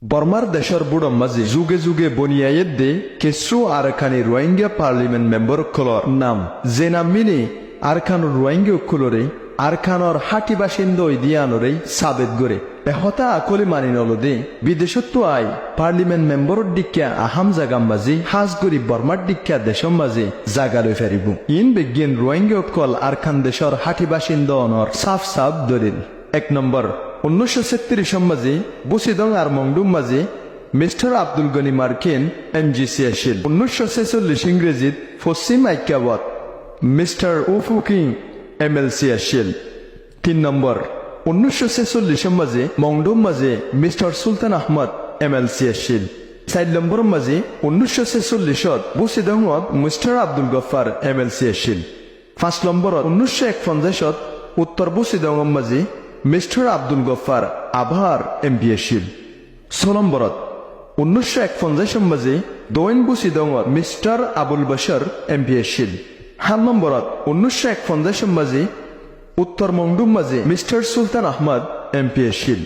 বর্মার দেশের বুড়ম মাঝে যুগে যুগে বনিয়ায়ের দে কেসু আরখানি রোহিঙ্গা পার্লিমেন্ট মেম্বার কলর নাম যে নাম মিনি আরখান রোহিঙ্গা উকুলরে আরখানর হাটি বাসিন্দা দিয়ানরে সাবেত গরে এহতা আকলি মানি নলদে বিদেশত্ব আই পার্লিমেন্ট মেম্বরর দিক্যা আহাম জাগাম মাঝে হাজগরি বর্মার দিক্যা দেশম মাঝে জাগালৈ ফেরিব ইন বিজ্ঞান রোহিঙ্গা উকল আরখান দেশর হাটি বাসিন্দা অনর সাফ সাফ দলিল 1 নম্বর 1936 মাঝে বুসিদং আর মংডুম মাঝে মিস্টার আব্দুল গনি মার্কিন এমজিসি আসিল 1946 ইংরেজিত পশ্চিম আইক্যাবত মিস্টার উফুকিং এমএলসি আসিল 3 নম্বর 1946 মাঝে মংডুম মাঝে মিস্টার সুলতান আহমদ এমএলসি আসিল 4 নম্বর মাঝে 1946 বুসিদংত মিস্টার আব্দুল গফার এমএলসি আসিল 5 নম্বর 1951 উত্তর বুসিদং মাঝে মিস্টার আব্দুল গফার আভার এমপি আসিল 6 নম্বরত 1951 মাঝে দৈন বুসিদংত মিস্টার আবুল বশর এমপি আসিল 7 নম্বরত 1951 মাঝে উত্তর মংডুম মাঝে মিস্টার সুলতান আহমদ এমপি আসিল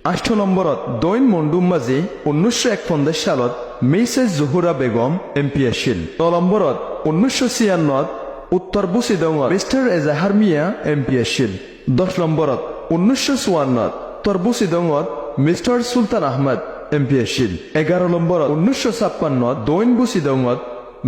8 নম্বরত দৈন মংডুম মাঝে 1951 সালত মিসেস জহুরা বেগম এমপি আসিল 9 নম্বরত 1996 উত্তর বুসিদংত মিস্টার এজাহার মিয়া এমপি আসিল 10 নম্বরত 1954 উত্তর বুসিদংত মিস্টার সুলতান আহমদ এমপি আসিল 11 নম্বরত 1956 দৈন বুসিদংত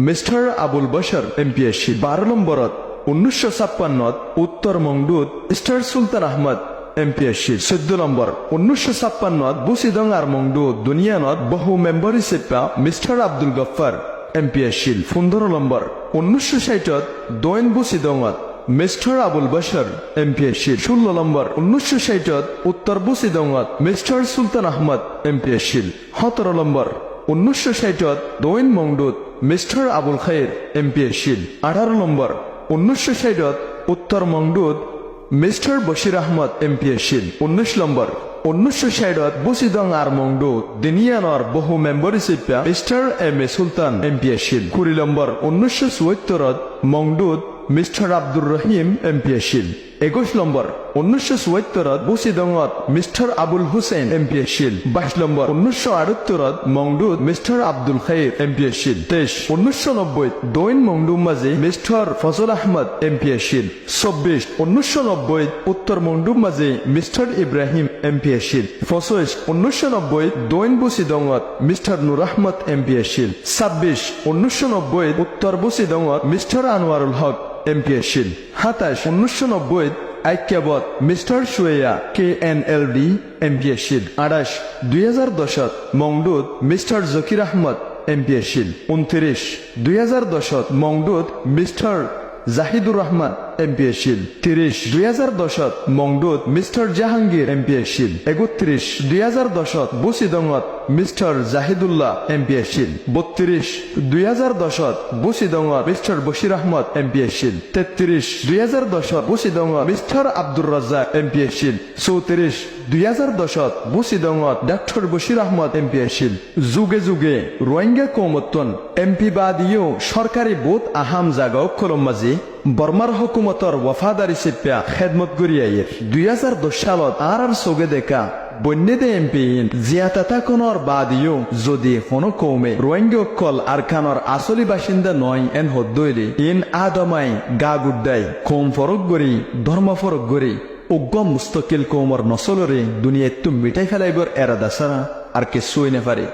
মিস্টার আবুল বশর এমপি আসিল 12 নম্বরত 1956 উত্তর মংডুত মিস্টার সুলতান আহমদ এমপি আসিল 14 নম্বর 1956 বুসিদং আর মংডুত দুনিয়ানত বহু মেম্বার হিসেবে মিস্টার আব্দুল গফার এমপি আসিল 15 নম্বর 1960 দৈন বুসিদংত মিস্টার আবুল বশর এমপি আসিল 16 নম্বর 1960 উত্তর বুসিদংত মিস্টার সুলতান আহমদ এমপি আসিল 17 নম্বর 1960 দৈন মংডুত মিস্টার আবুল খায়ের এমপি আসিল 18 নম্বর 1960 উত্তর মংডুত মিস্টার বশির আহমদ এমপি আসিল 19 নম্বর 1960 বুসিদং আর মংডুত দিনিয়ানর বহু মেম্বার হিসেবে mister M A Sultan MP Aseel 20 number 1974 মংডুত mister Abdur Rahim MP Aseel 21 number 1974 বুসিদংত mister Abul Hussain MP Aseel 22 number 1978 মংডুত mister Abdul Khayer MP আসিল 23 1990 দৈন মংডুম মাঝে mister Fazal Ahmad MP আসিল 24 1990 উত্তর মংডুম মাঝে mister Ibrahim MP আসিল 25 1990 দৈন বুসিদংত mister নূর Ahmad MP আসিল 26 1990 উত্তর বুসিদংত mister Anwarul Haque MP আসিল 27 1990 আইক্যাবত mister সুয়েয়া KNLD MP আসিল 28 2010 মংডুত mister জকির Ahmad MP আসিল 29 2010 মংডুত mister Zahidur Rahman MP আসিল 30 2010 মংডুত mister Jahangir MP আসিল 31 2010 বুসিদংত mister Zahidullah MP আসিল 32 2010 বুসিদংত mister Bashir Ahmad MP আসিল 33 2010 বুসিদংত mister Abdur Razzak MP আসিল 34 2010 বুসিদংত doctor Bashir Ahmad MP আসিল যুগে যুগে Rohingya কৌমতন MP বাদিও সরকারি বোধ আহাম জাগাও কলম মাঝে বর্মার হুকুমতর ওয়াফাদারি সিপ্যা খেদমত করিয়াইয়ের 2010 সালত আর চোগে দেখা বন্যদে এমপি জিয়াতাতা কোনর বাদিও যদি কোনো কৌমে রোহিঙ্গা কল আরখানর আসলি বাসিন্দা নয় এন হদ্দইলে ইন আদমাই গা গুড্ডাই কৌম ফরক গরি ধর্ম ফরক গরি উগ্র মুস্তকিল কৌমর নসলরে দুনিয়ায় মিটাই ফেলাইবর এরাদা সারা আর কে সুই নেপারে